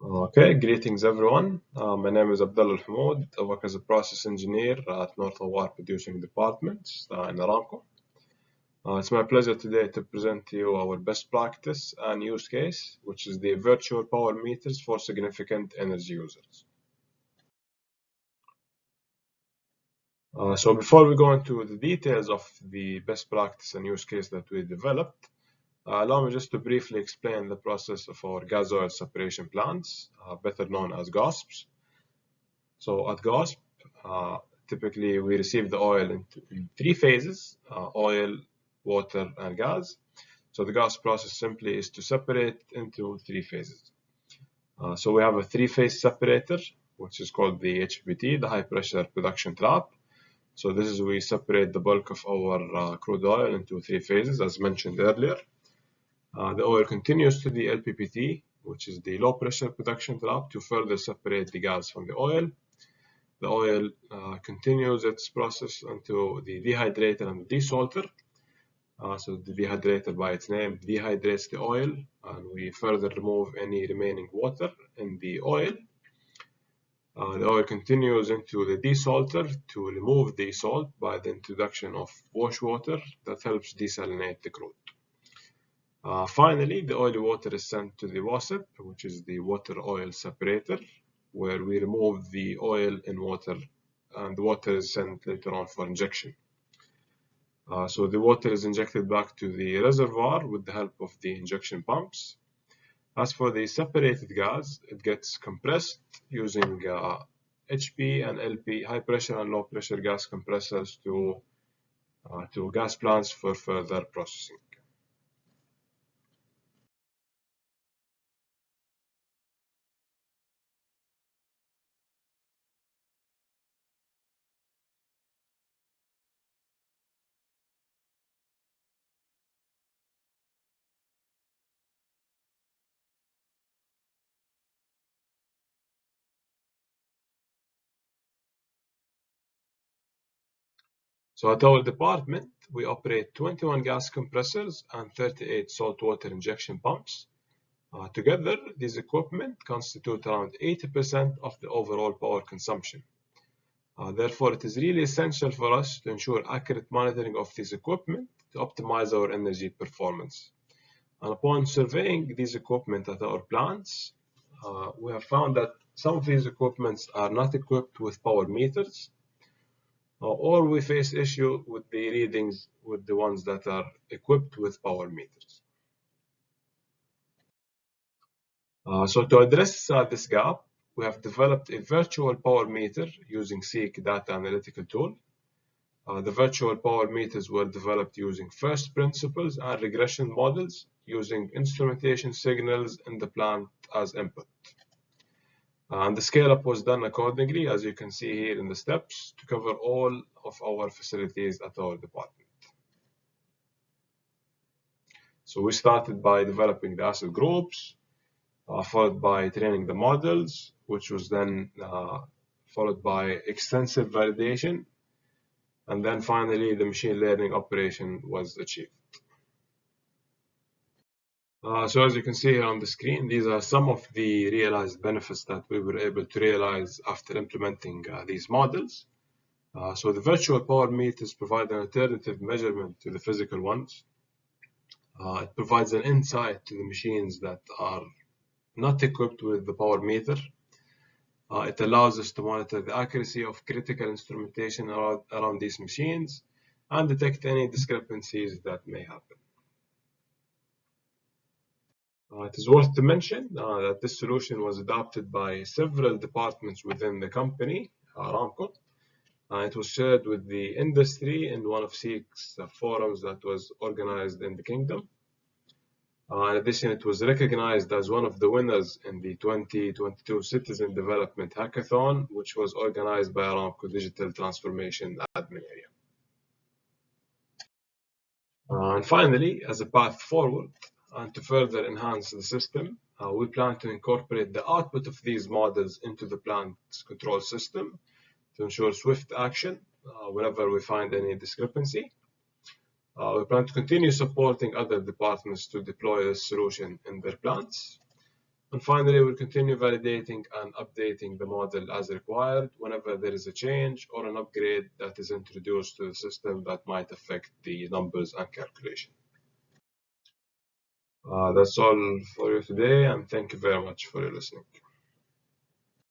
Okay, greetings everyone. My name is Abdullah Al-Hamoud. I work as a process engineer at North Awar Producing Department in Aramco. It's my pleasure today to present to you our best practice and use case, which is the virtual power meters for significant energy users. So before we go into the details of the best practice and use case that we developed, allow me just to briefly explain the process of our gas oil separation plants, better known as GOSPs. So at GOSP, typically we receive the oil in three phases, oil, water, and gas. So the gas process simply is to separate into three phases. So we have a three-phase separator, which is called the HPT, the high pressure production trap. So this is we separate the bulk of our crude oil into three phases, as mentioned earlier. The oil continues to the LPPT, which is the low pressure production trap, to further separate the gas from the oil. The oil continues its process into the dehydrator and the desalter. So the dehydrator, by its name, dehydrates the oil, and we further remove any remaining water in the oil. The oil continues into the desalter to remove the salt by the introduction of wash water that helps desalinate the crude. Finally, the oily water is sent to the WASEP, which is the water oil separator, where we remove the oil in water, and the water is sent later on for injection. So the water is injected back to the reservoir with the help of the injection pumps. As for the separated gas, it gets compressed using HP and LP, high pressure and low pressure gas compressors to gas plants for further processing. So at our department, we operate 21 gas compressors and 38 saltwater injection pumps. Together, these equipment constitute around 80% of the overall power consumption. Therefore, it is really essential for us to ensure accurate monitoring of these equipment to optimize our energy performance. And upon surveying these equipment at our plants, we have found that some of these equipments are not equipped with power meters, or we face issue with the readings with the ones that are equipped with power meters. So to address this gap, we have developed a virtual power meter using SEEK data analytical tool. The virtual power meters were developed using first principles and regression models using instrumentation signals in the plant as input. And the scale-up was done accordingly, as you can see here in the steps, to cover all of our facilities at our department. So we started by developing the asset groups, followed by training the models, which was then followed by extensive validation, and then finally the machine learning operation was achieved. So as you can see here on the screen, these are some of the realized benefits that we were able to realize after implementing these models. So the virtual power meters provide an alternative measurement to the physical ones. It provides an insight to the machines that are not equipped with the power meter. It allows us to monitor the accuracy of critical instrumentation around these machines and detect any discrepancies that may happen. It is worth to mention that this solution was adopted by several departments within the company, Aramco. It was shared with the industry in one of SEEK's forums that was organized in the kingdom. In addition, it was recognized as one of the winners in the 2022 Citizen Development Hackathon, which was organized by Aramco Digital Transformation Admin Area. And finally, as a path forward, and to further enhance the system, we plan to incorporate the output of these models into the plant's control system to ensure swift action whenever we find any discrepancy. We plan to continue supporting other departments to deploy this solution in their plants. And finally, we'll continue validating and updating the model as required whenever there is a change or an upgrade that is introduced to the system that might affect the numbers and calculation. That's all for you today, and thank you very much for your listening.